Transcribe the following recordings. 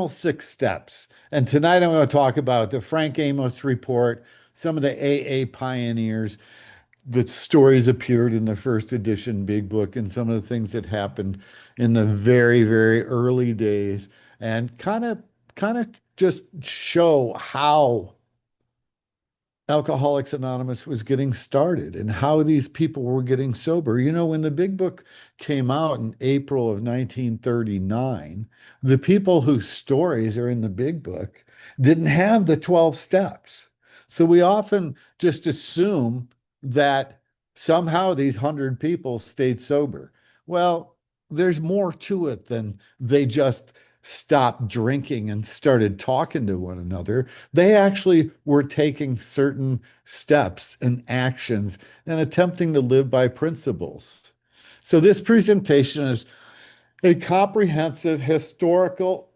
six steps. And tonight I'm going to talk about the Frank Amos report, some of the AA pioneers. The stories appeared in the first edition Big Book, and some of the things that happened in the very, very early days, and kind of just show how Alcoholics Anonymous was getting started and how these people were getting sober. You know, when the Big Book came out in April of 1939, the people whose stories are in the Big Book didn't have the 12 steps. So we often just assume that somehow these 100 people stayed sober. Well, there's more to it than they just stopped drinking and started talking to one another. They actually were taking certain steps and actions and attempting to live by principles. So this presentation is a comprehensive historical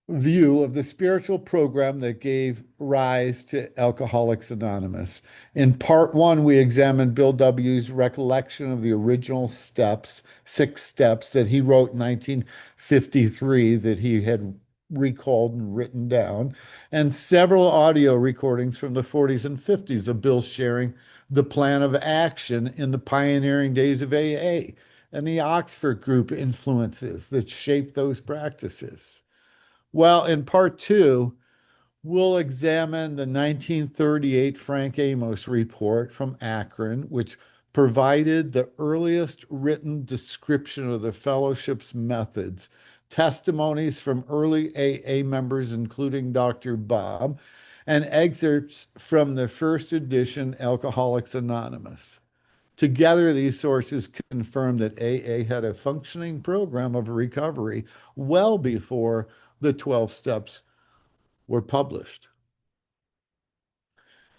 view of the spiritual program that gave rise to Alcoholics Anonymous. In part one, we examined Bill W.'s recollection of the original steps, 6 steps that he wrote in 1953 that he had recalled and written down, and several audio recordings from the 40s and 50s of Bill sharing the plan of action in the pioneering days of AA and the Oxford group influences that shaped those practices. Well, in part two, we'll examine the 1938 Frank Amos report from Akron, which provided the earliest written description of the fellowship's methods, testimonies from early AA members, including Dr. Bob, and excerpts from the first edition Alcoholics Anonymous. Together, these sources confirm that AA had a functioning program of recovery well before the 12 steps were published.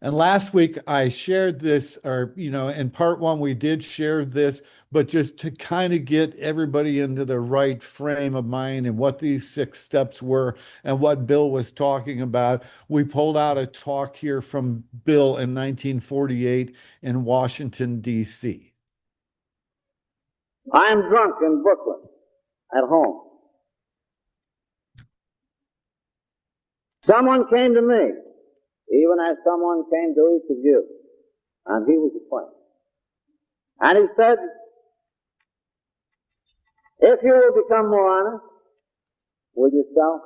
And last week I shared this, or, in part one, we did share this, but just to kind of get everybody into the right frame of mind and what these 6 steps were and what Bill was talking about, we pulled out a talk here from Bill in 1948 in Washington, D.C. I'm drunk in Brooklyn at home. Someone came to me, even as someone came to each of you, and he was a friend. And he said, if you will become more honest with yourself,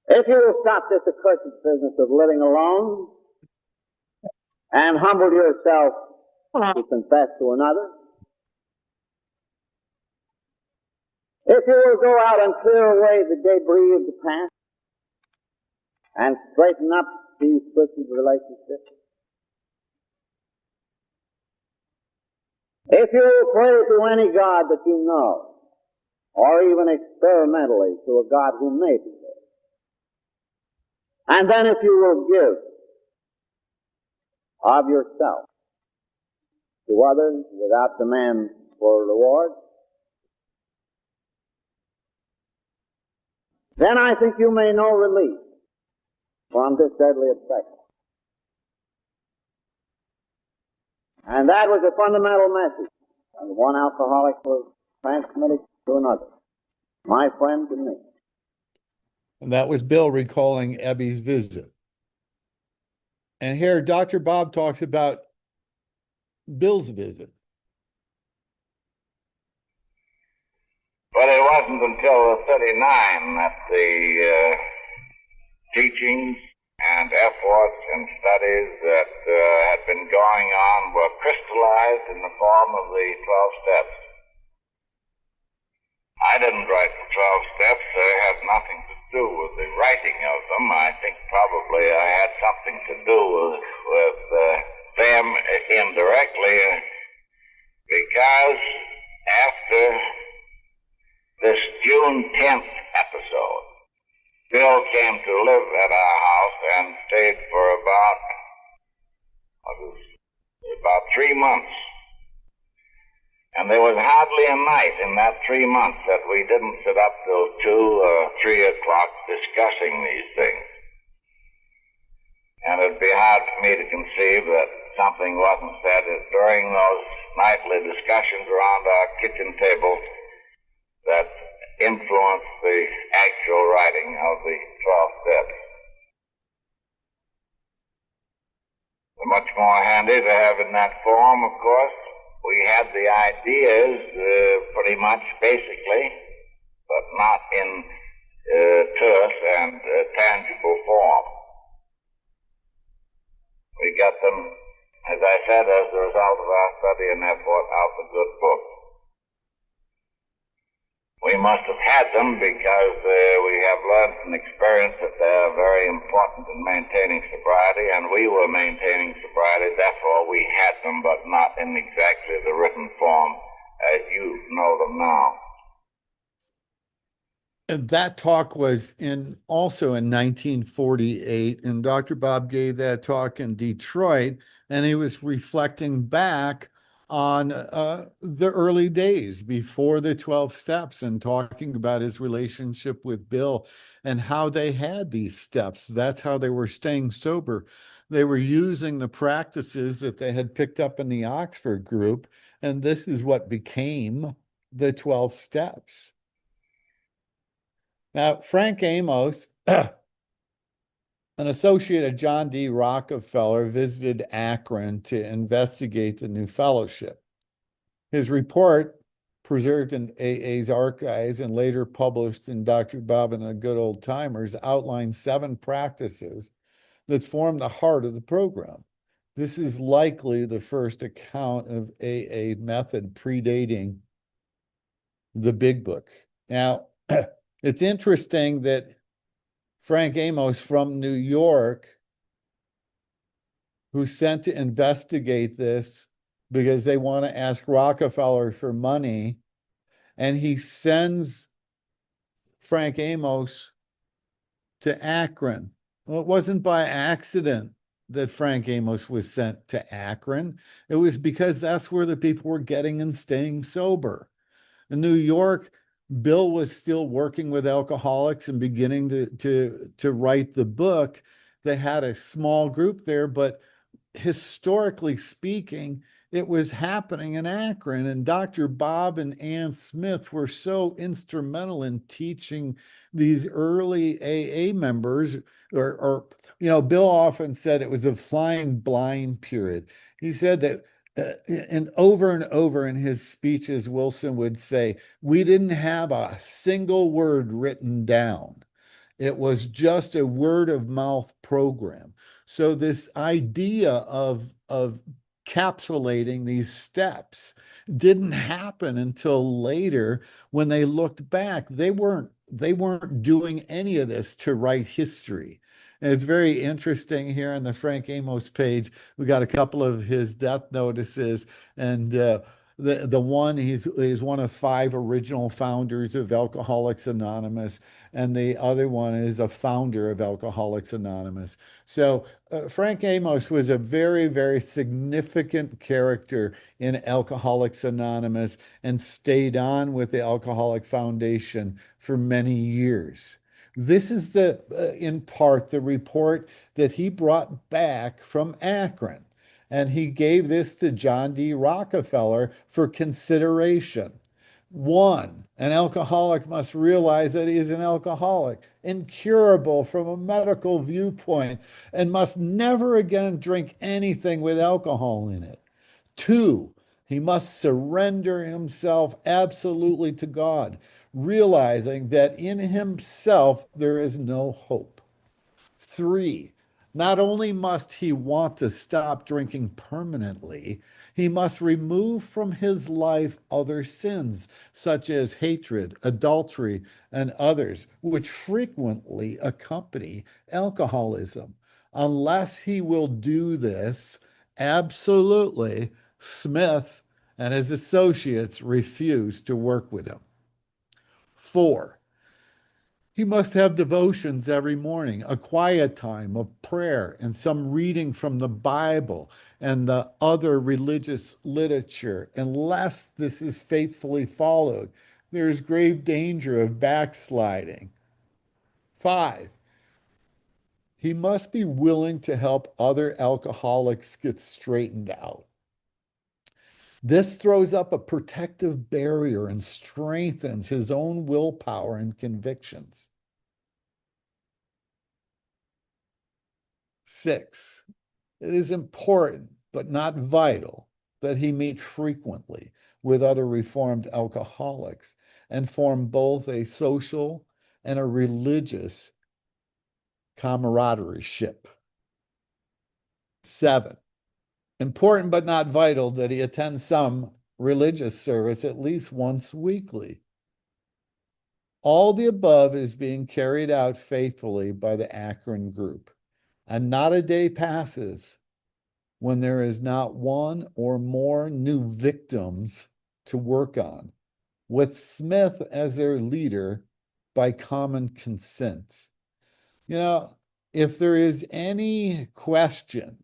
if you will stop this accursed business of living alone and humble yourself to confess to another, if you will go out and clear away the debris of the past and straighten up these twisted relationships, if you will pray to any God that you know, or even experimentally to a God who may be there, and then if you will give of yourself to others without demand for reward, then I think you may know relief from this deadly obsession. And that was a fundamental message. And one alcoholic was transmitted to another. My friend to me. And that was Bill recalling Ebby's visit. And here Dr. Bob talks about Bill's visit. But it wasn't until 39 that the teachings and efforts and studies that had been going on were crystallized in the form of the 12 steps. I didn't write the 12 steps. They had nothing to do with the writing of them. I think probably I had something to do with them indirectly, because after this June 10th episode, Bill came to live at our house and stayed for about 3 months. And there was hardly a night in that 3 months that we didn't sit up till 2 or 3 o'clock discussing these things. And it'd be hard for me to conceive that something wasn't said during those nightly discussions around our kitchen table that influenced the actual writing of the 12 steps. They're much more handy to have in that form, of course. We had the ideas pretty much basically, but not in terse and tangible form. We got them, as I said, as the result of our study and effort out the good book. We must have had them because we have learned from experience that they are very important in maintaining sobriety, and we were maintaining sobriety. Therefore, we had them, but not in exactly the written form as you know them now. And that talk was also in 1948, and Dr. Bob gave that talk in Detroit, and he was reflecting back on the early days before the 12 steps and talking about his relationship with Bill and how they had these steps. That's how they were staying sober. They were using the practices that they had picked up in the Oxford group, and this is what became the 12 steps. Now, Frank Amos, an associate of John D. Rockefeller, visited Akron to investigate the new fellowship. His report, preserved in AA's archives and later published in Dr. Bob and the Good Old Timers, outlines 7 practices that form the heart of the program. This is likely the first account of AA method predating the Big Book. Now, it's interesting that Frank Amos from New York, who's sent to investigate this because they want to ask Rockefeller for money, and he sends Frank Amos to Akron. Well, it wasn't by accident that Frank Amos was sent to Akron. It was because that's where the people were getting and staying sober. In New York, Bill was still working with alcoholics and beginning to write the book. They had a small group there, but historically speaking, it was happening in Akron. And Dr. Bob and Ann Smith were so instrumental in teaching these early AA members, or Bill often said it was a flying blind period. He said that and over in his speeches, Wilson would say, we didn't have a single word written down. It was just a word of mouth program. So this idea of capsulating these steps didn't happen until later. When they looked back, they weren't doing any of this to write history. And it's very interesting here on the Frank Amos page. We got a couple of his death notices, and the one, he's one of 5 original founders of Alcoholics Anonymous, and the other one is a founder of Alcoholics Anonymous. So Frank Amos was a very, very significant character in Alcoholics Anonymous and stayed on with the Alcoholic Foundation for many years. This is in part, the report that he brought back from Akron. And he gave this to John D. Rockefeller for consideration. 1, an alcoholic must realize that he is an alcoholic, incurable from a medical viewpoint, and must never again drink anything with alcohol in it. 2, he must surrender himself absolutely to God, realizing that in himself there is no hope. 3, not only must he want to stop drinking permanently, he must remove from his life other sins, such as hatred, adultery, and others, which frequently accompany alcoholism. Unless he will do this, absolutely, Smith and his associates refuse to work with him. 4, he must have devotions every morning, a quiet time of prayer, and some reading from the Bible and the other religious literature. Unless this is faithfully followed, there is grave danger of backsliding. 5, he must be willing to help other alcoholics get straightened out. This throws up a protective barrier and strengthens his own willpower and convictions. 6, it is important, but not vital, that he meet frequently with other reformed alcoholics and form both a social and a religious camaraderie-ship. 7, important but not vital that he attend some religious service at least once weekly. All the above is being carried out faithfully by the Akron group, and not a day passes when there is not one or more new victims to work on, with Smith as their leader by common consent. You know, if there is any question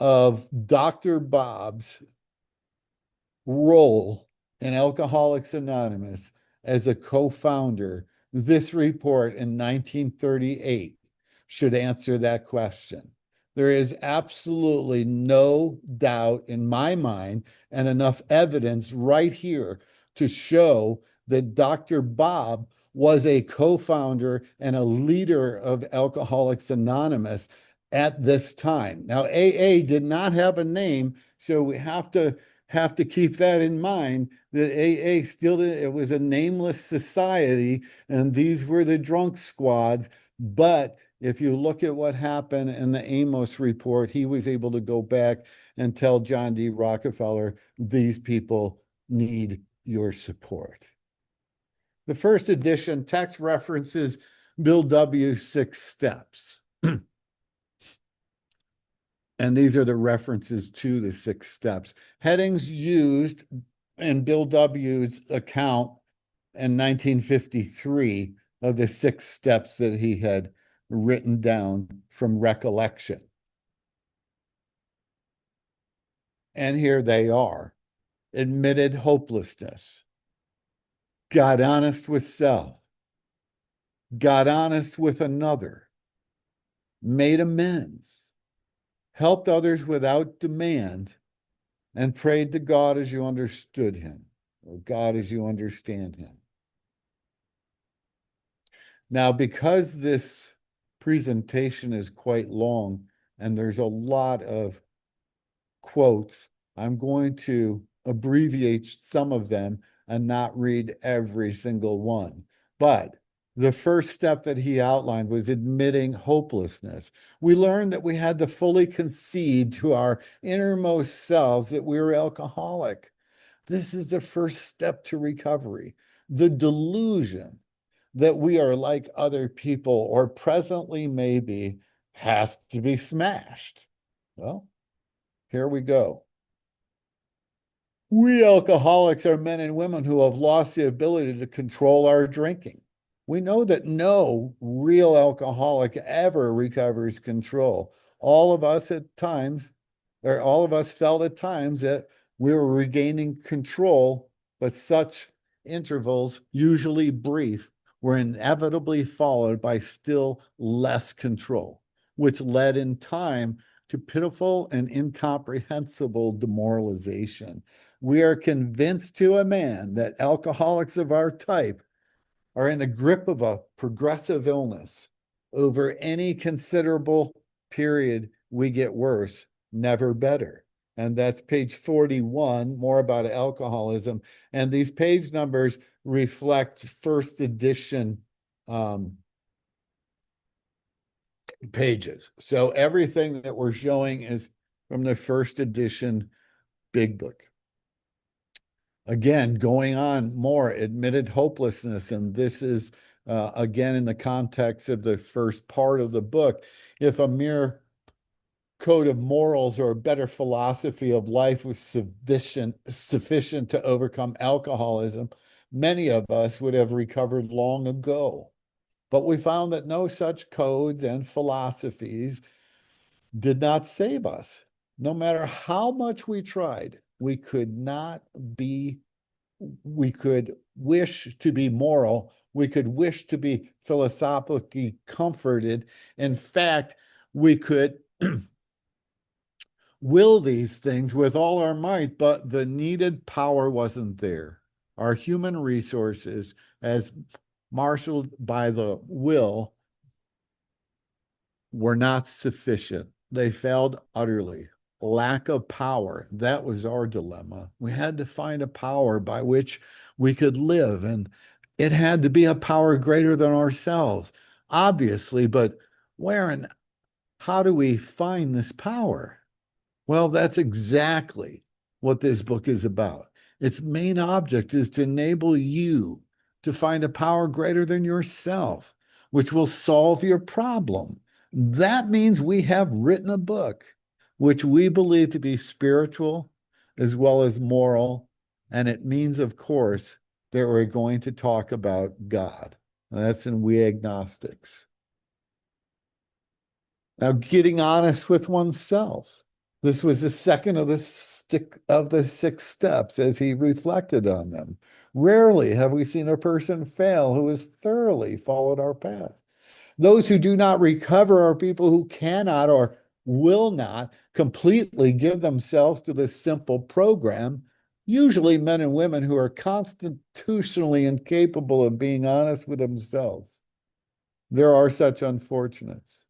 of Dr. Bob's role in Alcoholics Anonymous as a co-founder, this report in 1938 should answer that question. There is absolutely no doubt in my mind, and enough evidence right here to show that Dr. Bob was a co-founder and a leader of Alcoholics Anonymous at this time. Now, AA did not have a name, so we have to keep that in mind, that AA still, it was a nameless society, and these were the drunk squads. But if you look at what happened in the Amos report, he was able to go back and tell John D. Rockefeller, these people need your support. The first edition text references Bill W.'s 6 steps. And these are the references to the 6 steps. Headings used in Bill W.'s account in 1953 of the 6 steps that he had written down from recollection. And here they are. Admitted hopelessness. Got honest with self. Got honest with another. Made amends. Helped others without demand, and prayed to God as you understood him, or God as you understand him. Now, because this presentation is quite long and there's a lot of quotes, I'm going to abbreviate some of them and not read every single one. But the first step that he outlined was admitting hopelessness. We learned that we had to fully concede to our innermost selves that we were alcoholic. This is the first step to recovery. The delusion that we are like other people, or presently maybe, has to be smashed. Well, here we go. We alcoholics are men and women who have lost the ability to control our drinking. We know that no real alcoholic ever recovers control. All of us at times, or all of us felt at times that we were regaining control, but such intervals, usually brief, were inevitably followed by still less control, which led in time to pitiful and incomprehensible demoralization. We are convinced to a man that alcoholics of our type are in the grip of a progressive illness. Over any considerable period, we get worse, never better. And that's page 41, more about alcoholism. And these page numbers reflect first edition pages. So everything that we're showing is from the first edition big book. Again, going on more, admitted hopelessness. And this is, again, in the context of the first part of the book. If a mere code of morals or a better philosophy of life was sufficient to overcome alcoholism, many of us would have recovered long ago. But we found that no such codes and philosophies did not save us. No matter how much we tried, we could wish to be moral, we could wish to be philosophically comforted. In fact, we could will these things with all our might, but the needed power wasn't there. Our human resources, as marshaled by the will, were not sufficient. They failed utterly. Lack of power. That was our dilemma. We had to find a power by which we could live, and it had to be a power greater than ourselves, obviously, but where and how do we find this power? Well, that's exactly what this book is about. Its main object is to enable you to find a power greater than yourself, which will solve your problem. That means we have written a book which we believe to be spiritual as well as moral. And it means, of course, that we're going to talk about God. And that's in We Agnostics. Now, getting honest with oneself. This was the second of the six steps as he reflected on them. Rarely have we seen a person fail who has thoroughly followed our path. Those who do not recover are people who cannot or will not completely give themselves to this simple program, usually men and women who are constitutionally incapable of being honest with themselves. There are such unfortunates.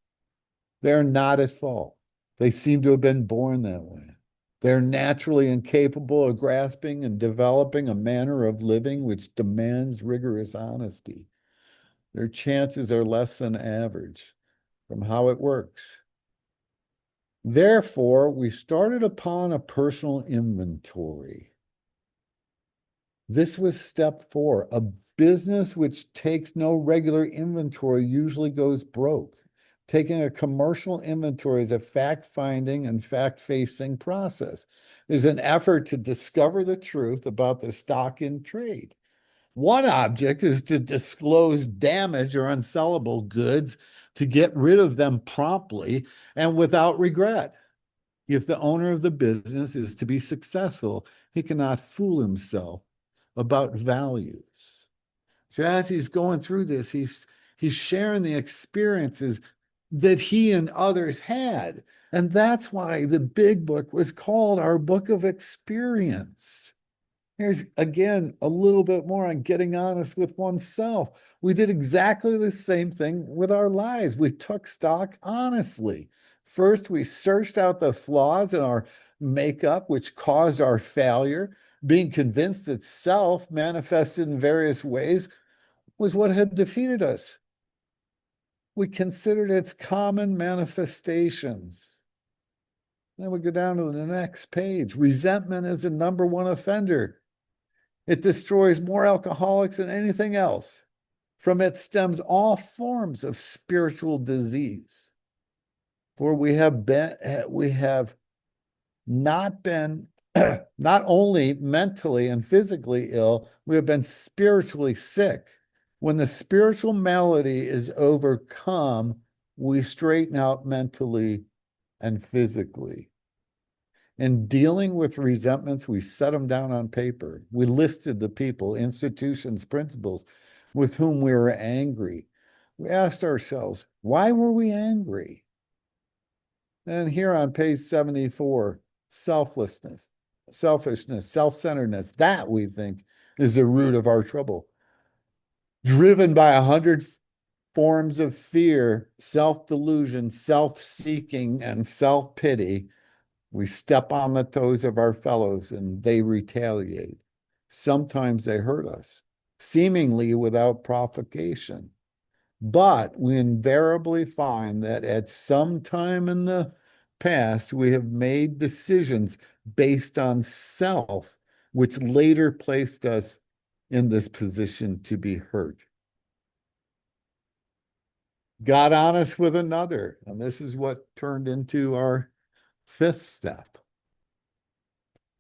They're not at fault. They seem to have been born that way. They're naturally incapable of grasping and developing a manner of living which demands rigorous honesty. Their chances are less than average from how it works. Therefore, we started upon a personal inventory. This was step 4. A business which takes no regular inventory usually goes broke. Taking a commercial inventory is a fact-finding and fact-facing process. It is an effort to discover the truth about the stock in trade. One object is to disclose damaged or unsellable goods to get rid of them promptly and without regret. If the owner of the business is to be successful, he cannot fool himself about values. So as he's going through this, he's sharing the experiences that he and others had. And that's why the big book was called our book of experience. Here's, again, a little bit more on getting honest with oneself. We did exactly the same thing with our lives. We took stock honestly. First, we searched out the flaws in our makeup, which caused our failure. Being convinced that self, manifested in various ways, was what had defeated us. We considered its common manifestations. Then we go down to the next page. Resentment is the #1 offender. It destroys more alcoholics than anything else. From it stems all forms of spiritual disease. For we have not been not only mentally and physically ill, we have been spiritually sick. When the spiritual malady is overcome, we straighten out mentally and physically. In dealing with resentments, we set them down on paper. We listed the people, institutions, principles with whom we were angry. We asked ourselves, why were we angry? And here on page 74, selfishness, self-centeredness, that we think is the root of our trouble. Driven by 100 forms of fear, self-delusion, self-seeking, and self-pity, we step on the toes of our fellows and they retaliate. Sometimes they hurt us, seemingly without provocation. But we invariably find that at some time in the past, we have made decisions based on self, which later placed us in this position to be hurt. Got honest with another, and this is what turned into our 5th step.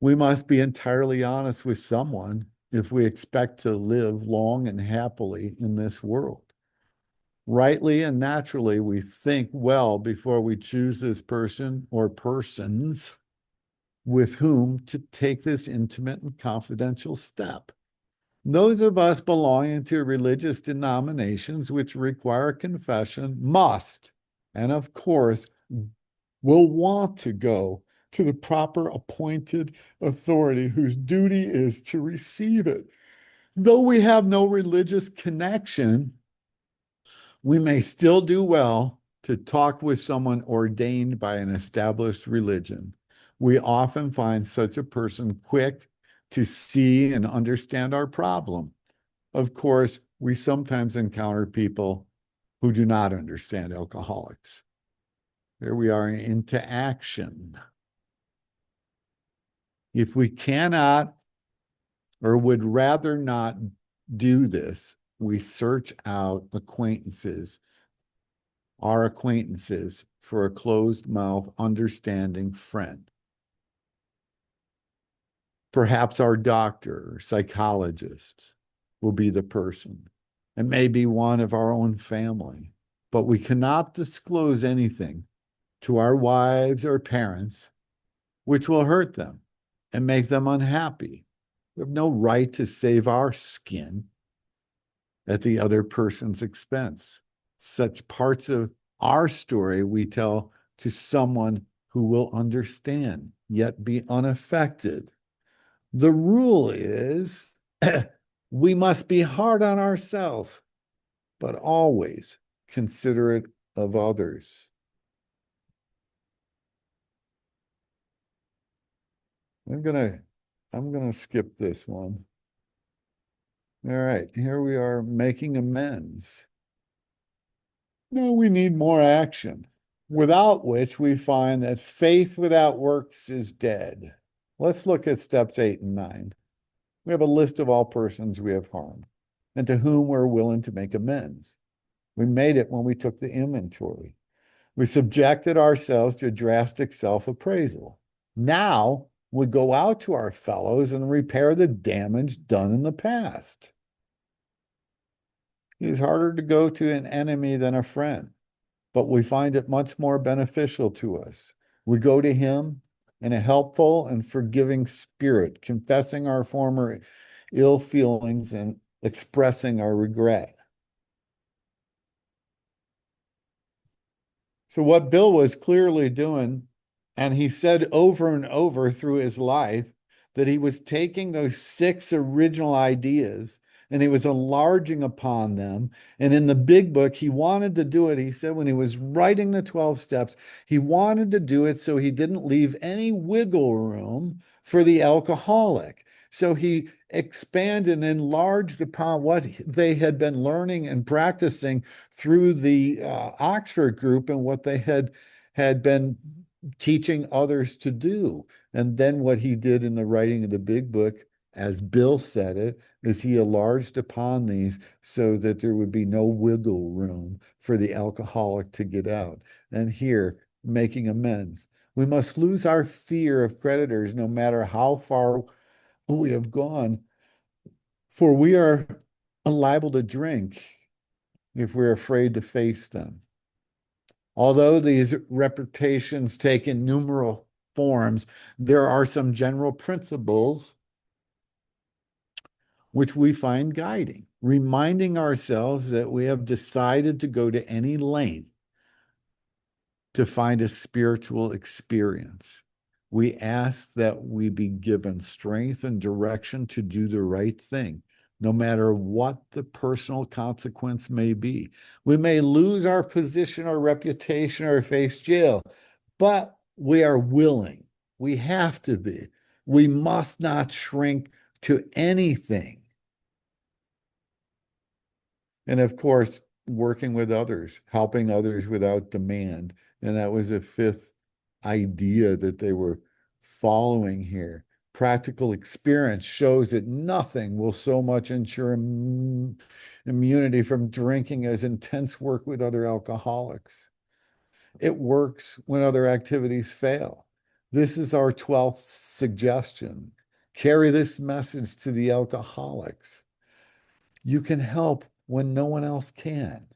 We must be entirely honest with someone if we expect to live long and happily in this world. Rightly and naturally, we think well before we choose this person or persons with whom to take this intimate and confidential step. Those of us belonging to religious denominations which require confession must, and of course, will want to go to the proper appointed authority whose duty is to receive it. Though we have no religious connection, we may still do well to talk with someone ordained by an established religion. We often find such a person quick to see and understand our problem. Of course, we sometimes encounter people who do not understand alcoholics. There we are into action. If we cannot or would rather not do this, we search out acquaintances, our acquaintances, for a closed mouth, understanding friend. Perhaps our doctor or psychologist will be the person. It may be one of our own family, but we cannot disclose anything to our wives or parents which will hurt them and make them unhappy. We have no right to save our skin at the other person's expense. Such parts of our story we tell to someone who will understand, yet be unaffected. The rule is we must be hard on ourselves, but always considerate of others. I'm gonna skip this one. All right, here we are making amends. No, we need more action, without which we find that faith without works is dead. Let's look at steps 8 and 9. We have a list of all persons we have harmed and to whom we're willing to make amends. We made it when we took the inventory. We subjected ourselves to a drastic self-appraisal. Now we go out to our fellows and repair the damage done in the past. It is harder to go to an enemy than a friend, but we find it much more beneficial to us. We go to him in a helpful and forgiving spirit, confessing our former ill feelings and expressing our regret. So what Bill was clearly doing, and he said over and over through his life, that he was taking those 6 original ideas and he was enlarging upon them. And in the big book, he wanted to do it. He said when he was writing the 12 steps, he wanted to do it so he didn't leave any wiggle room for the alcoholic. So he expanded and enlarged upon what they had been learning and practicing through the Oxford group and what they had been teaching others to do. And then what he did in the writing of the big book, as Bill said it, is he enlarged upon these so that there would be no wiggle room for the alcoholic to get out. And here, making amends. We must lose our fear of creditors no matter how far we have gone, for we are liable to drink if we're afraid to face them. Although these reputations take innumerable forms, there are some general principles which we find guiding, reminding ourselves that we have decided to go to any length to find a spiritual experience. We ask that we be given strength and direction to do the right thing, no matter what the personal consequence may be. We may lose our position or reputation or face jail, but we are willing. We have to be. We must not shrink to anything. And of course, working with others, helping others without demand. And that was a 5th idea that they were following here. Practical experience shows that nothing will so much ensure immunity from drinking as intense work with other alcoholics. It works when other activities fail. This is our 12th suggestion. Carry this message to the alcoholics. You can help when no one else can.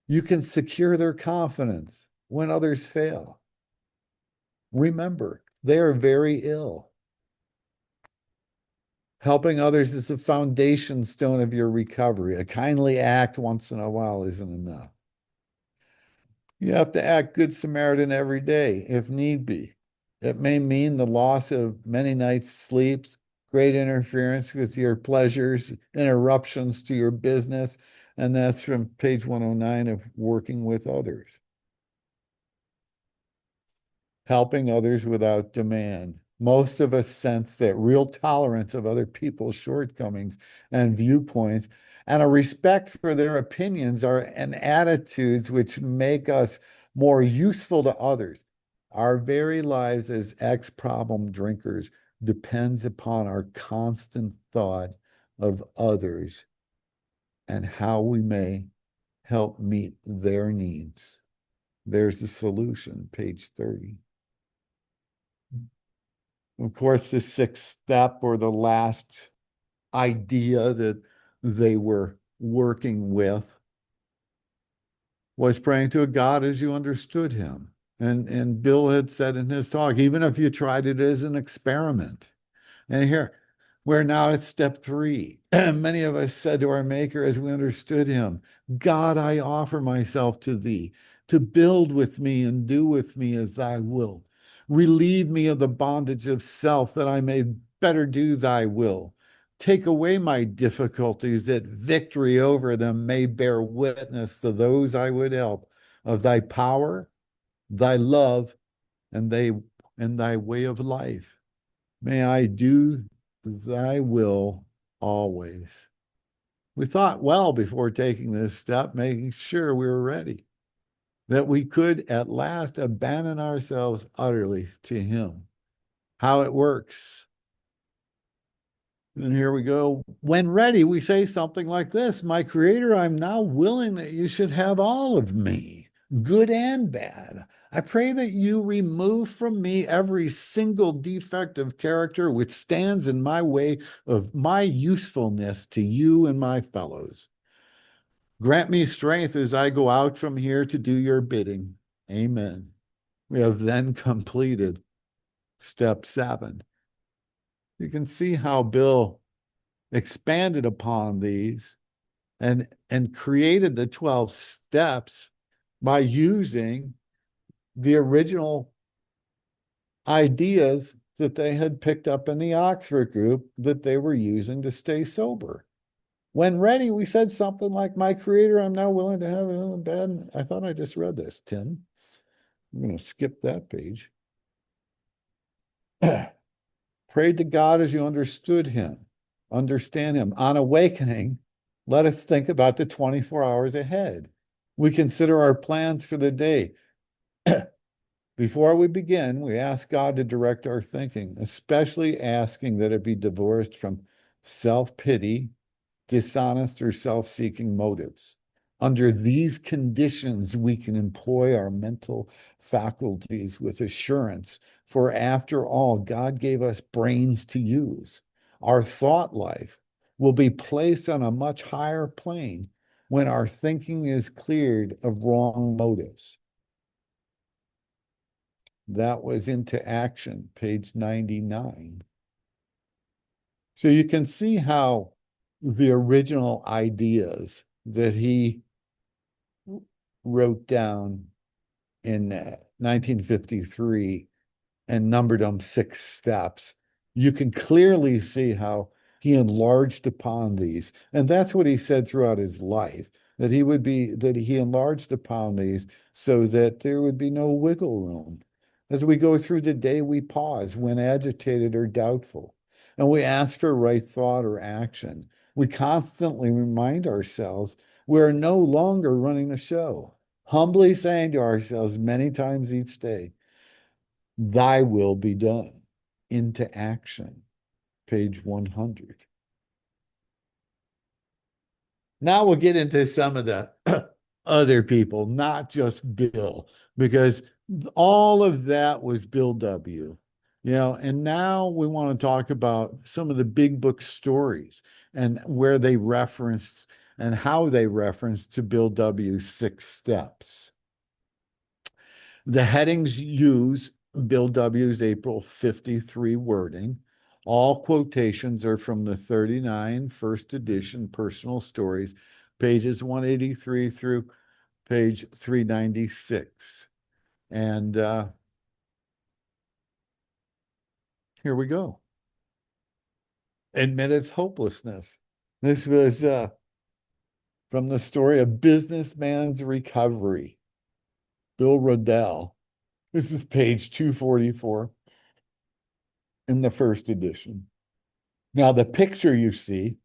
You can secure their confidence when others fail. Remember, they are very ill. Helping others is the foundation stone of your recovery. A kindly act once in a while isn't enough. You have to act Good Samaritan every day, if need be. It may mean the loss of many nights' sleeps, great interference with your pleasures, interruptions to your business. And that's from page 109 of Working with Others. Helping others without demand. Most of us sense that real tolerance of other people's shortcomings and viewpoints and a respect for their opinions and attitudes which make us more useful to others. Our very lives as ex-problem drinkers depends upon our constant thought of others and how we may help meet their needs. There's the solution, page 30. Of course, the sixth step, or the last idea that they were working with, was praying to a God as you understood him. And Bill had said in his talk, even if you tried it as an experiment. And here, we're now at step 3. Many of us said to our Maker as we understood him, God, I offer myself to thee, to build with me and do with me as thy will. Relieve me of the bondage of self, that I may better do thy will. Take away my difficulties, that victory over them may bear witness to those I would help of thy power, thy love, and thy way of life. May I do thy will always. We thought well before taking this step, making sure we were ready, that we could at last abandon ourselves utterly to him. How it works. And here we go. When ready, we say something like this: My Creator, I'm now willing that you should have all of me, good and bad. I pray that you remove from me every single defect of character which stands in my way of my usefulness to you and my fellows. Grant me strength as I go out from here to do your bidding. Amen. We have then completed step 7. You can see how Bill expanded upon these and created the 12 steps by using the original ideas that they had picked up in the Oxford group that they were using to stay sober. When ready, we said something like, my Creator, I'm now willing to have a bad. I thought I just read this, Tim. I'm going to skip that page. Prayed to God as you understood him, understand him. On awakening, let us think about the 24 hours ahead. We consider our plans for the day. Before we begin, we ask God to direct our thinking, especially asking that it be divorced from self-pity, dishonest, or self-seeking motives. Under these conditions, we can employ our mental faculties with assurance, for after all, God gave us brains to use. Our thought life will be placed on a much higher plane when our thinking is cleared of wrong motives. That was Into Action, page 99. So you can see how the original ideas that he wrote down in 1953 and numbered them 6 steps, you can clearly see how he enlarged upon these. And that's what he said throughout his life, that he enlarged upon these so that there would be no wiggle room. As we go through the day, we pause when agitated or doubtful, and we ask for right thought or action. We constantly remind ourselves we're no longer running the show, humbly saying to ourselves many times each day, thy will be done. Into Action, page 100. Now we'll get into some of the other people, not just Bill, because all of that was Bill W. And now we want to talk about some of the big book stories and where they referenced and how they referenced to Bill W.'s 6 steps. The headings use Bill W.'s April 53 wording. All quotations are from the 39 first edition personal stories, pages 183 through page 396. And here we go. Admit its hopelessness. This was from the story of Businessman's Recovery, Bill Rodell. This is page 244 in the first edition. Now, the picture you see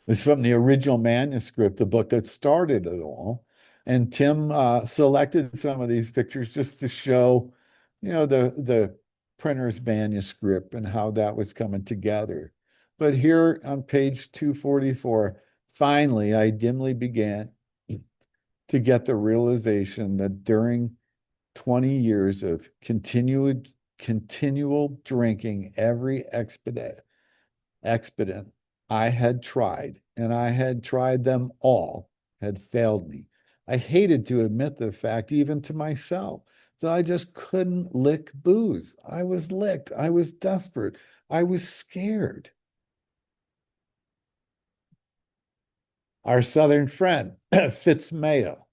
is from the original manuscript, the book that started it all. And Tim selected some of these pictures just to show, the printer's manuscript and how that was coming together. But here on page 244, finally, I dimly began to get the realization that during 20 years of continual drinking, every expedient I had tried, and I had tried them all, had failed me. I hated to admit the fact, even to myself, that I just couldn't lick booze. I was licked. I was desperate. I was scared. Our Southern friend, Fitz Mayo.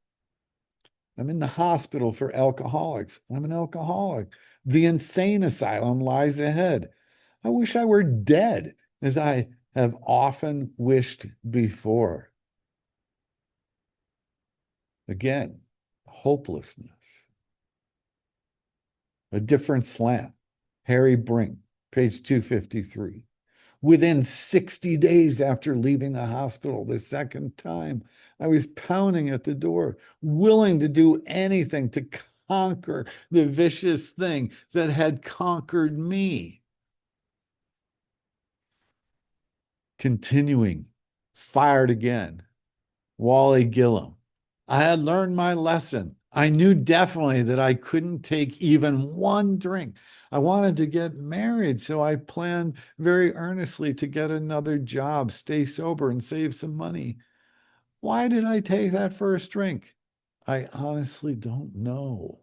I'm in the hospital for alcoholics. I'm an alcoholic. The insane asylum lies ahead. I wish I were dead, as I have often wished before. Again, hopelessness. A different slant. Harry Brink, page 253. Within 60 days after leaving the hospital the second time, I was pounding at the door, willing to do anything to conquer the vicious thing that had conquered me. Continuing, fired again. Wally Gillum. I had learned my lesson. I knew definitely that I couldn't take even one drink. I wanted to get married, so I planned very earnestly to get another job, stay sober, and save some money. Why did I take that first drink? I honestly don't know.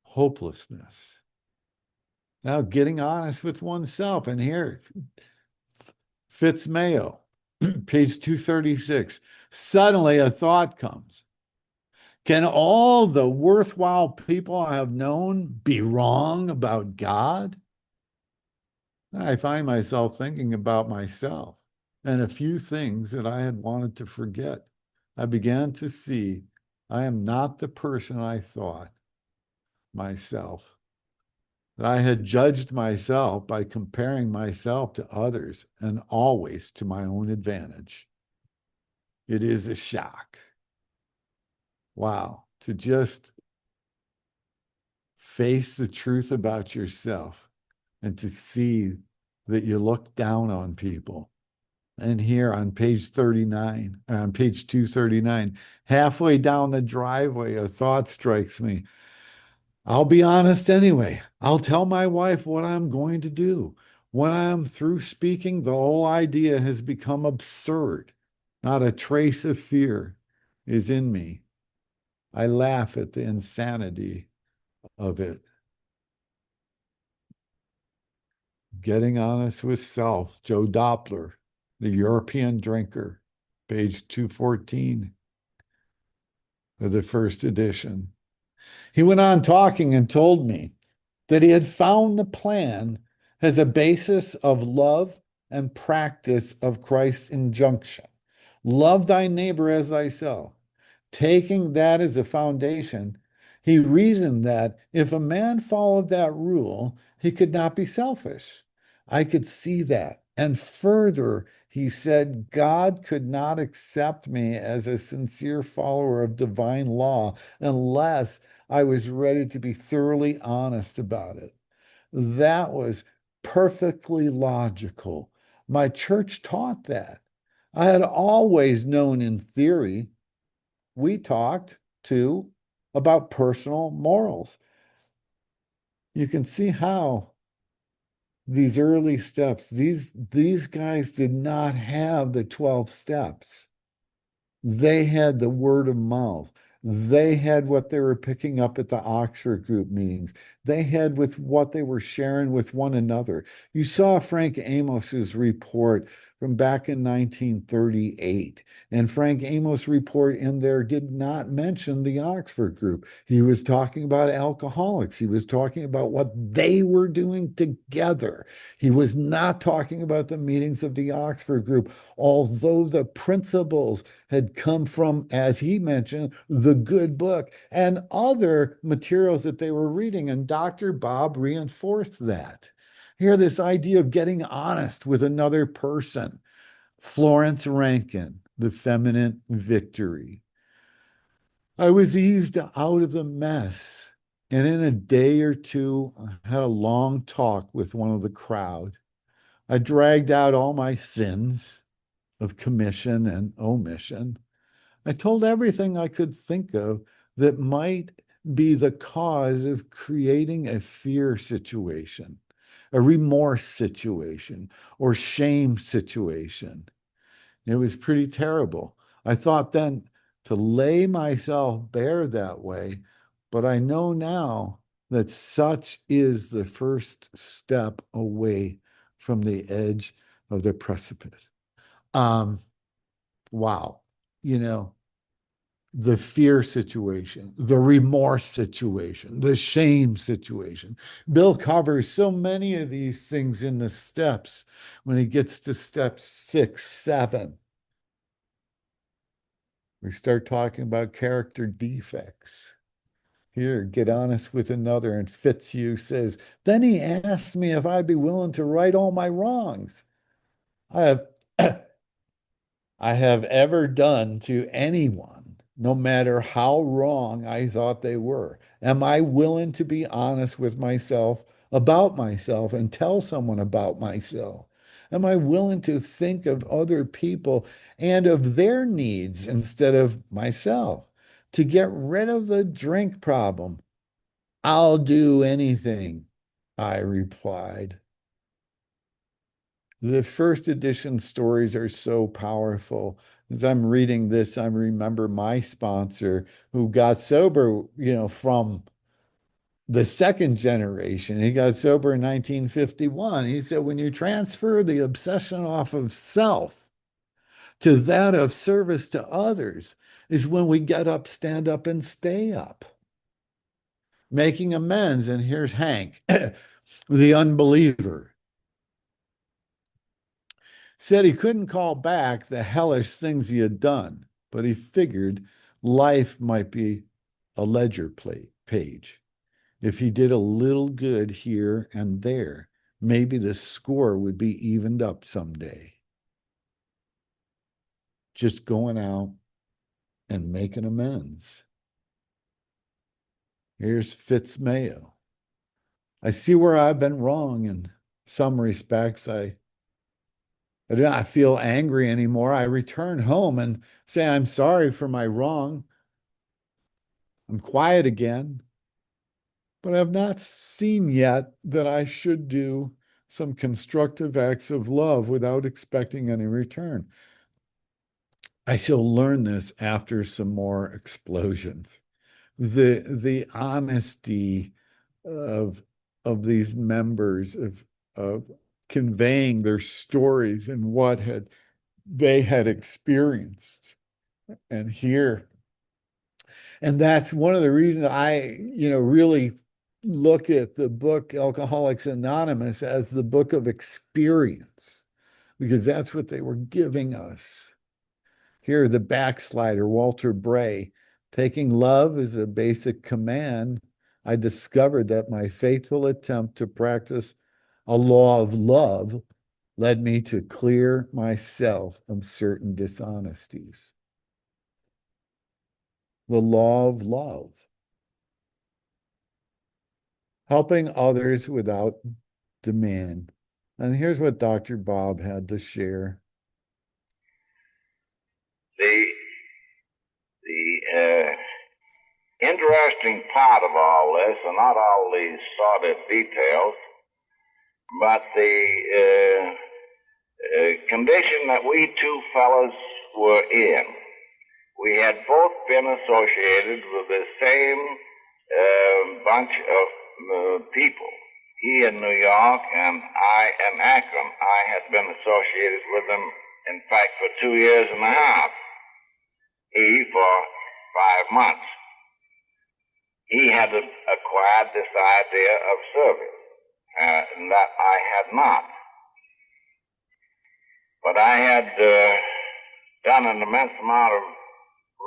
Hopelessness. Now, getting honest with oneself. And here, Fitz Mayo, page 236. Suddenly a thought comes. Can all the worthwhile people I have known be wrong about God? I find myself thinking about myself and a few things that I had wanted to forget. I began to see I am not the person I thought myself, that I had judged myself by comparing myself to others and always to my own advantage. It is a shock. Wow, to just face the truth about yourself and to see that you look down on people. And here on page 39, on page 239, halfway down the driveway, a thought strikes me. I'll be honest anyway. I'll tell my wife what I'm going to do. When I'm through speaking, the whole idea has become absurd. Not a trace of fear is in me. I laugh at the insanity of it. Getting honest with self, Joe Doppler, the European drinker, page 214 of the first edition. He went on talking and told me that he had found the plan as a basis of love and practice of Christ's injunction. Love thy neighbor as thyself. Taking that as a foundation, he reasoned that if a man followed that rule, he could not be selfish. I could see that. And further, he said, God could not accept me as a sincere follower of divine law unless I was ready to be thoroughly honest about it. That was perfectly logical. My church taught that. I had always known in theory. We talked too about personal morals. You can see how these early steps, these guys did not have the 12 steps. They had the word of mouth. They had what they were picking up at the Oxford group meetings. They had with what they were sharing with one another. You saw Frank Amos's report from back in 1938. And Frank Amos' report in there did not mention the Oxford group. He was talking about alcoholics. He was talking about what they were doing together. He was not talking about the meetings of the Oxford group, although the principles had come from, as he mentioned, the good book and other materials that they were reading. And Dr. Bob reinforced that. Here, this idea of getting honest with another person. Florence Rankin, The Feminine Victory. I was eased out of the mess, and in a day or two, I had a long talk with one of the crowd. I dragged out all my sins of commission and omission. I told everything I could think of that might be the cause of creating a fear situation, a remorse situation, or shame situation. It was pretty terrible. I thought then to lay myself bare that way, but I know now that such is the first step away from the edge of the precipice. Wow. You know, the fear situation, the remorse situation, the shame situation. Bill covers so many of these things in the steps when he gets to step 6, 7. We start talking about character defects. Here, get honest with another. And Fitzhugh says, then he asked me if I'd be willing to right all my wrongs I have I have ever done to anyone, no matter how wrong I thought they were. Am I willing to be honest with myself about myself and tell someone about myself? Am I willing to think of other people and of their needs instead of myself? To get rid of the drink problem, I'll do anything, I replied. The first edition stories are so powerful. As I'm reading this, I remember my sponsor who got sober, from the second generation. He got sober in 1951. He said, when you transfer the obsession off of self to that of service to others, is when we get up, stand up, and stay up. Making amends. And here's Hank, the unbeliever. Said he couldn't call back the hellish things he had done, but he figured life might be a ledger page. If he did a little good here and there, maybe the score would be evened up someday. Just going out and making amends. Here's Fitz Mayo. I see where I've been wrong in some respects. I do not feel angry anymore. I return home and say, I'm sorry for my wrong. I'm quiet again, but I've not seen yet that I should do some constructive acts of love without expecting any return. I shall learn this after some more explosions. The honesty of these members of conveying their stories and what they had experienced and here. And that's one of the reasons I, really look at the book Alcoholics Anonymous as the book of experience, because that's what they were giving us. Here, the backslider, Walter Bray, taking love as a basic command, I discovered that my faithful attempt to practice a law of love led me to clear myself of certain dishonesties. The law of love. Helping others without demand. And here's what Dr. Bob had to share. The interesting part of all this, and not all these sordid details, but the condition that we two fellows were in. We had both been associated with the same bunch of people. he in New York and I in Akron. I had been associated with him, in fact, for 2 years and a half. He for 5 months. He had acquired this idea of service, and that I had not. But I had done an immense amount of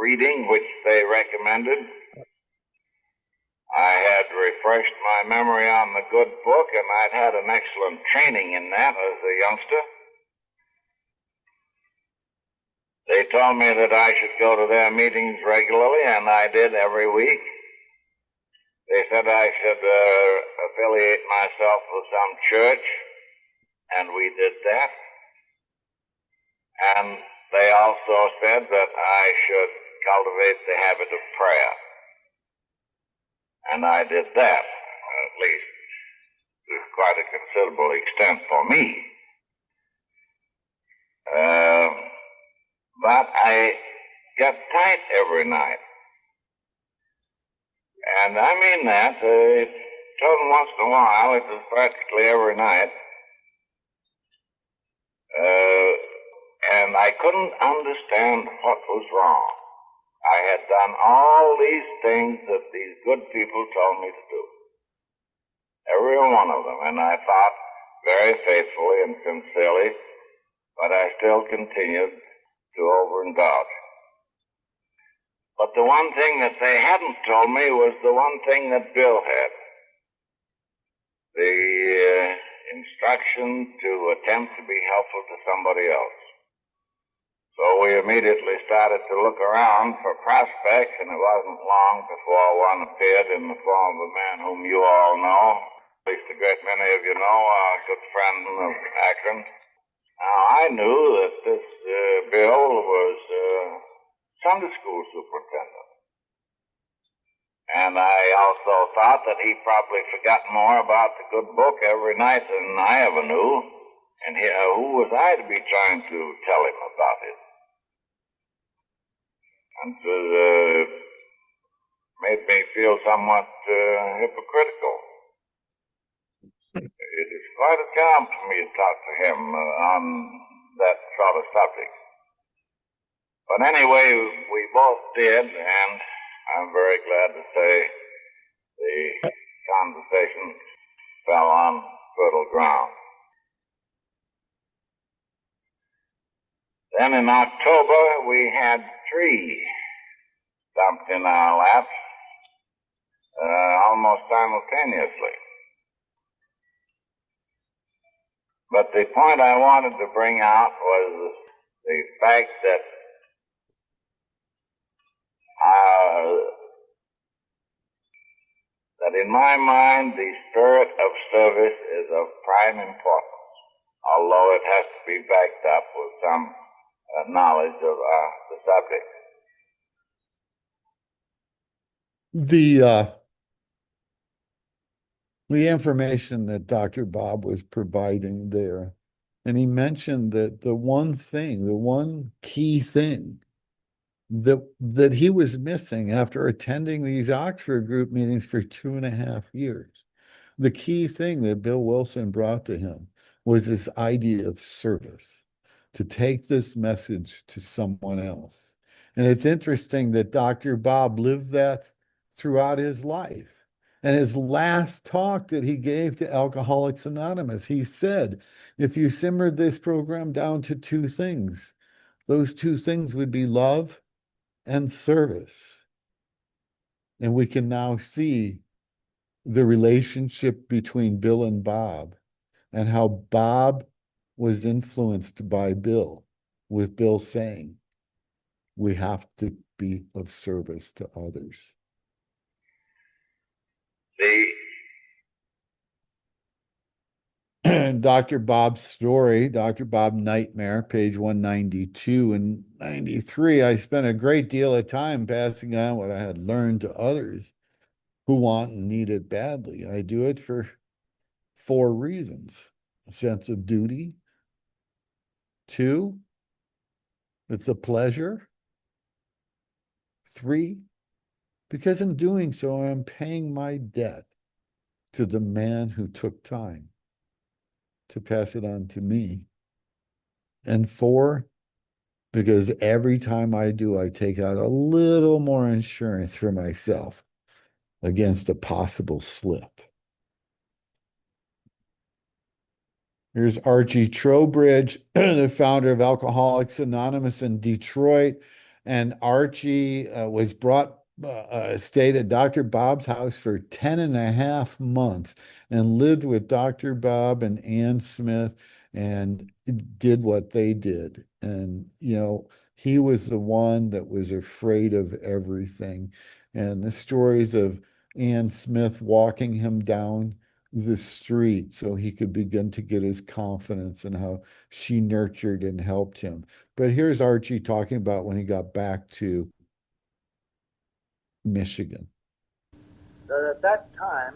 reading, which they recommended. I had refreshed my memory on the good book, and I'd had an excellent training in that as a youngster. They told me that I should go to their meetings regularly, and I did every week. They said I should affiliate myself with some church, and we did that. And they also said that I should cultivate the habit of prayer. And I did that, at least to quite a considerable extent for me. But I got tight every night. And I mean that. It told once in a while. It was practically every night. And I couldn't understand what was wrong. I had done all these things that these good people told me to do. Every one of them. And I thought very faithfully and sincerely, but I still continued to overindulge. But the one thing that they hadn't told me was the one thing that Bill had. The instruction to attempt to be helpful to somebody else. So we immediately started to look around for prospects, and it wasn't long before one appeared in the form of a man whom you all know, at least a great many of you know, a good friend of Akron. Now, I knew that this Bill was Sunday school superintendent. And I also thought that he probably forgot more about the good book every night than I ever knew. And who was I to be trying to tell him about it? And it made me feel somewhat hypocritical. It is quite a charm for me to talk to him on that sort of subject. But anyway, we both did, and I'm very glad to say the conversation fell on fertile ground. Then in October, we had 3 dumped in our laps almost simultaneously. But the point I wanted to bring out was the fact that in my mind, the spirit of service is of prime importance, although it has to be backed up with some knowledge of the subject. The information that Dr. Bob was providing there, and he mentioned that the one key thing that he was missing after attending these Oxford group meetings for 2.5 years, the key thing that Bill Wilson brought to him was this idea of service, to take this message to someone else. And it's interesting that Dr. Bob lived that throughout his life. And his last talk that he gave to Alcoholics Anonymous, he said, if you simmered this program down to 2 things, those 2 things would be love and service. And we can now see the relationship between Bill and Bob, and how Bob was influenced by Bill, with Bill saying, we have to be of service to others. Dr. Bob's story, Dr. Bob Nightmare, page 192 and 93, I spent a great deal of time passing on what I had learned to others who want and need it badly. I do it for 4 reasons. A sense of duty. 2, it's a pleasure. 3, because in doing so, I'm paying my debt to the man who took time to pass it on to me. And 4, because every time I do, I take out a little more insurance for myself against a possible slip. Here's Archie Trowbridge, the founder of Alcoholics Anonymous in Detroit. And Archie was stayed at Dr. Bob's house for 10 and a half months and lived with Dr. Bob and Ann Smith and did what they did. And, he was the one that was afraid of everything. And the stories of Ann Smith walking him down the street so he could begin to get his confidence and how she nurtured and helped him. But here's Archie talking about when he got back to Michigan. That at that time,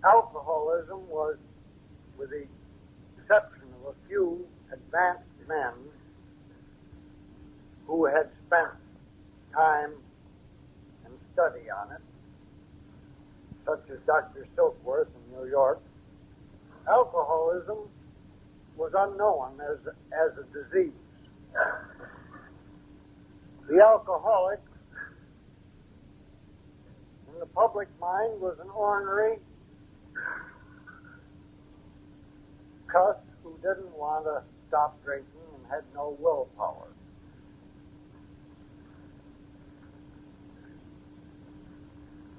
alcoholism was, with the exception of a few advanced men who had spent time and study on it, such as Dr. Silkworth in New York, alcoholism was unknown as a disease. The alcoholic in the public mind was an ornery cuss who didn't want to stop drinking and had no willpower.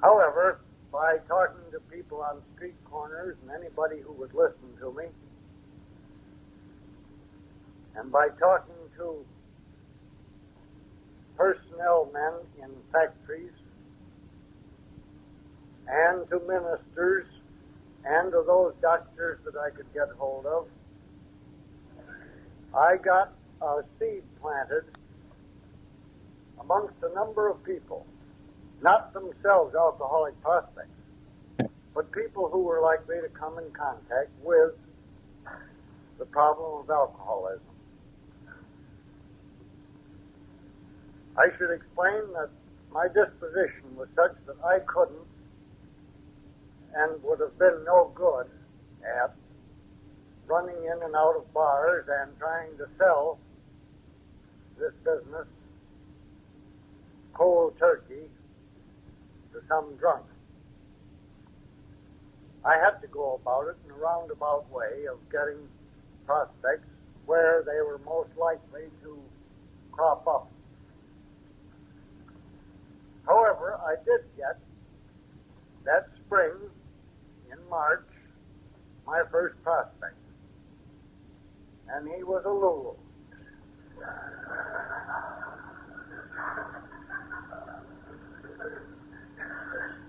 However, by talking to people on street corners and anybody who would listen to me, and by talking to personnel men in factories, and to ministers, and to those doctors that I could get hold of, I got a seed planted amongst a number of people, not themselves alcoholic prospects, but people who were likely to come in contact with the problem of alcoholism. I should explain that my disposition was such that I couldn't and would have been no good at running in and out of bars and trying to sell this business cold turkey to some drunk. I had to go about it in a roundabout way of getting prospects where they were most likely to crop up. However, I did get that spring, in March, my first prospect. And he was a Lulu.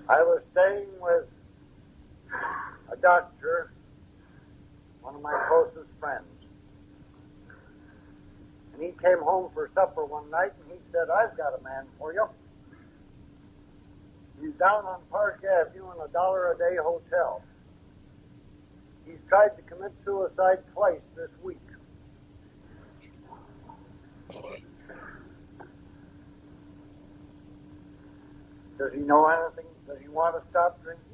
I was staying with a doctor, one of my closest friends. And he came home for supper one night and he said, "I've got a man for you. He's down on Park Avenue in $1 a day hotel. He's tried to commit suicide twice this week." Does he know anything? Does he want to stop drinking?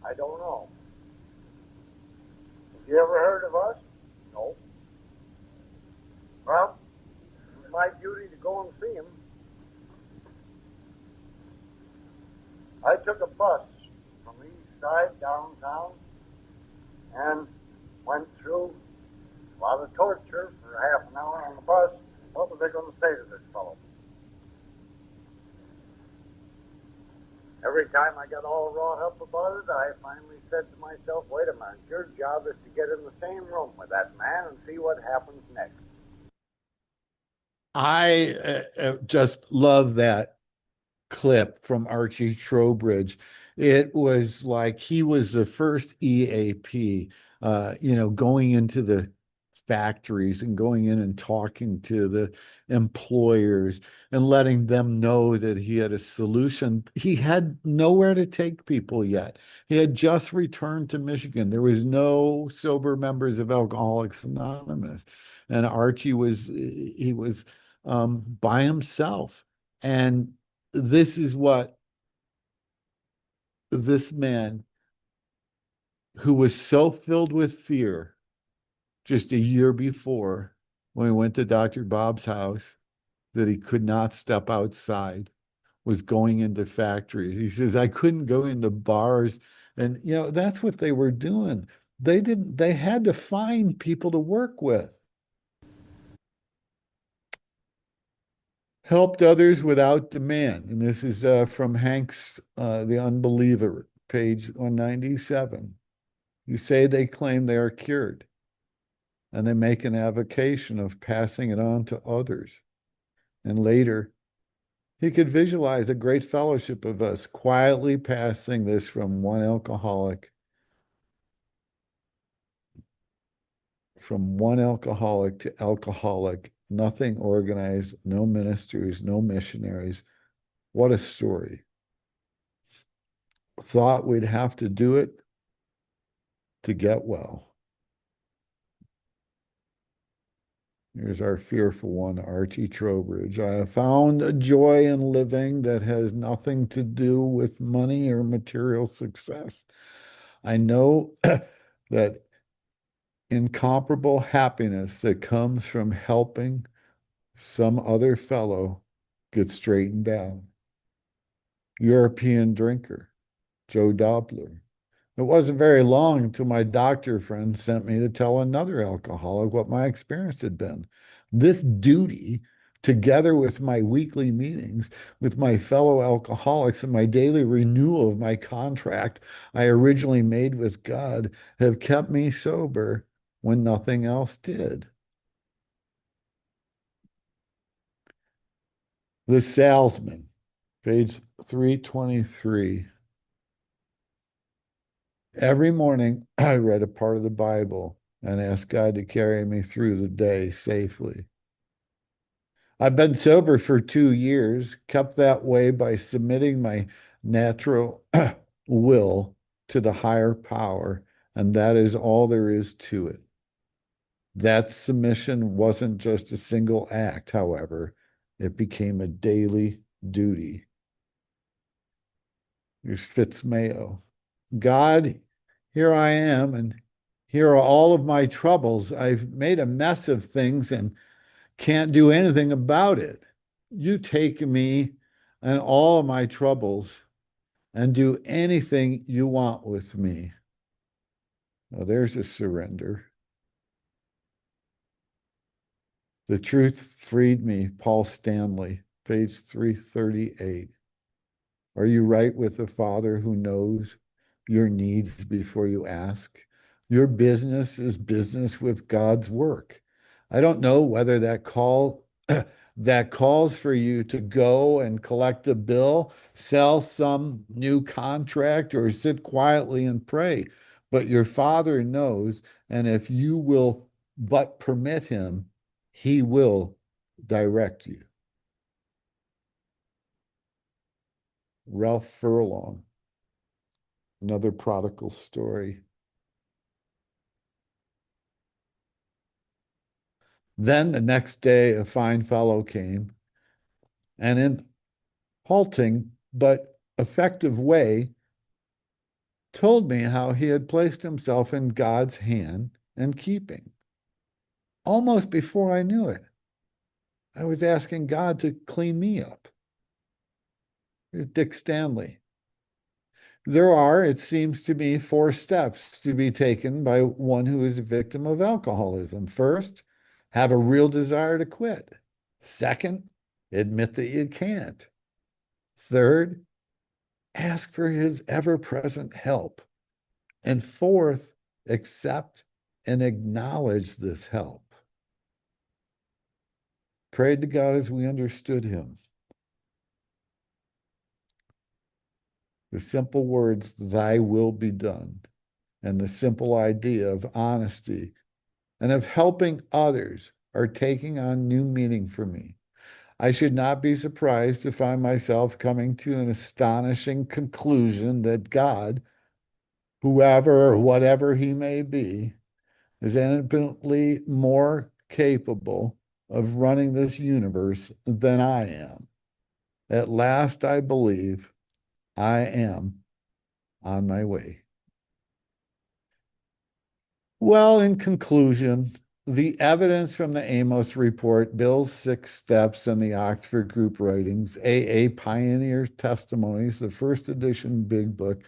I don't know. Have you ever heard of us? No. Well, it's my duty to go and see him. I took a bus from the east side downtown and went through a lot of torture for half an hour on the bus. What was I going to say to this fellow? Every time I got all wrought up about it, I finally said to myself, wait a minute, your job is to get in the same room with that man and see what happens next. I just love that clip from Archie Trowbridge. It was like he was the first EAP, going into the factories and going in and talking to the employers and letting them know that he had a solution. He had nowhere to take people yet. He had just returned to Michigan. There was no sober members of Alcoholics Anonymous. And Archie was by himself. And this is what this man who was so filled with fear just a year before when we went to Dr. Bob's house that he could not step outside, was going into factories. He says, I couldn't go into bars. And, that's what they were doing. They had to find people to work with. Helped others without demand. And this is from Hank's The Unbeliever, page 197. You say they claim they are cured, and they make an avocation of passing it on to others. And later, he could visualize a great fellowship of us quietly passing this from one alcoholic to alcoholic, nothing organized, no ministers, no missionaries. What a story. Thought we'd have to do it to get well. Here's our fearful one, Archie Trowbridge. I have found a joy in living that has nothing to do with money or material success. I know that incomparable happiness that comes from helping some other fellow get straightened out. European drinker, Joe Dobler. It wasn't very long until my doctor friend sent me to tell another alcoholic what my experience had been. This duty, together with my weekly meetings with my fellow alcoholics and my daily renewal of my contract I originally made with God, have kept me sober when nothing else did. The Salesman, page 323. Every morning, I read a part of the Bible and asked God to carry me through the day safely. I've been sober for 2 years, kept that way by submitting my natural will to the higher power, and that is all there is to it. That submission wasn't just a single act, however, it became a daily duty. Here's Fitzmayo. God, here I am, and here are all of my troubles. I've made a mess of things and can't do anything about it. You take me and all of my troubles and do anything you want with me. Well, there's a surrender. The truth freed me, Paul Stanley, page 338. Are you right with the Father who knows your needs before you ask? Your business is business with God's work. I don't know whether that calls for you to go and collect a bill, sell some new contract, or sit quietly and pray. But your Father knows, and if you will but permit him, he will direct you. Ralph Furlong, another prodigal story. Then the next day, a fine fellow came, and in halting but effective way, told me how he had placed himself in God's hand and keeping. Almost before I knew it, I was asking God to clean me up. Here's Dick Stanley. There are, it seems to me, 4 steps to be taken by one who is a victim of alcoholism. First, have a real desire to quit. Second, admit that you can't. Third, ask for his ever-present help. And fourth, accept and acknowledge this help. Prayed to God as we understood him. The simple words, thy will be done, and the simple idea of honesty and of helping others are taking on new meaning for me. I should not be surprised to find myself coming to an astonishing conclusion that God, whoever or whatever he may be, is infinitely more capable of running this universe than I am. At last, I believe I am on my way. Well, in conclusion, the evidence from the Amos report, Bill's 6 steps, and the Oxford group writings, AA pioneer testimonies, the first edition big book,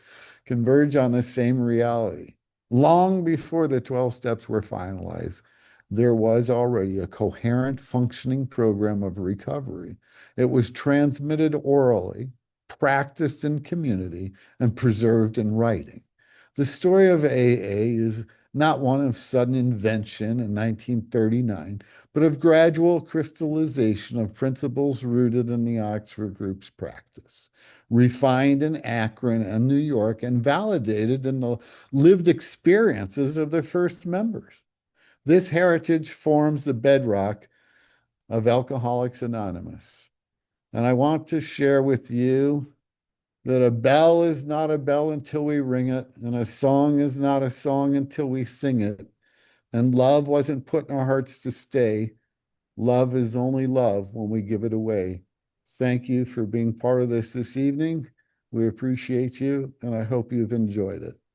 converge on the same reality. Long before the 12 steps were finalized, there was already a coherent, functioning program of recovery. It was transmitted orally, practiced in community, and preserved in writing. The story of AA is not one of sudden invention in 1939, but of gradual crystallization of principles rooted in the Oxford Group's practice, refined in Akron and New York, and validated in the lived experiences of the first members. This heritage forms the bedrock of Alcoholics Anonymous. And I want to share with you that a bell is not a bell until we ring it, and a song is not a song until we sing it. And love wasn't put in our hearts to stay. Love is only love when we give it away. Thank you for being part of this evening. We appreciate you, and I hope you've enjoyed it.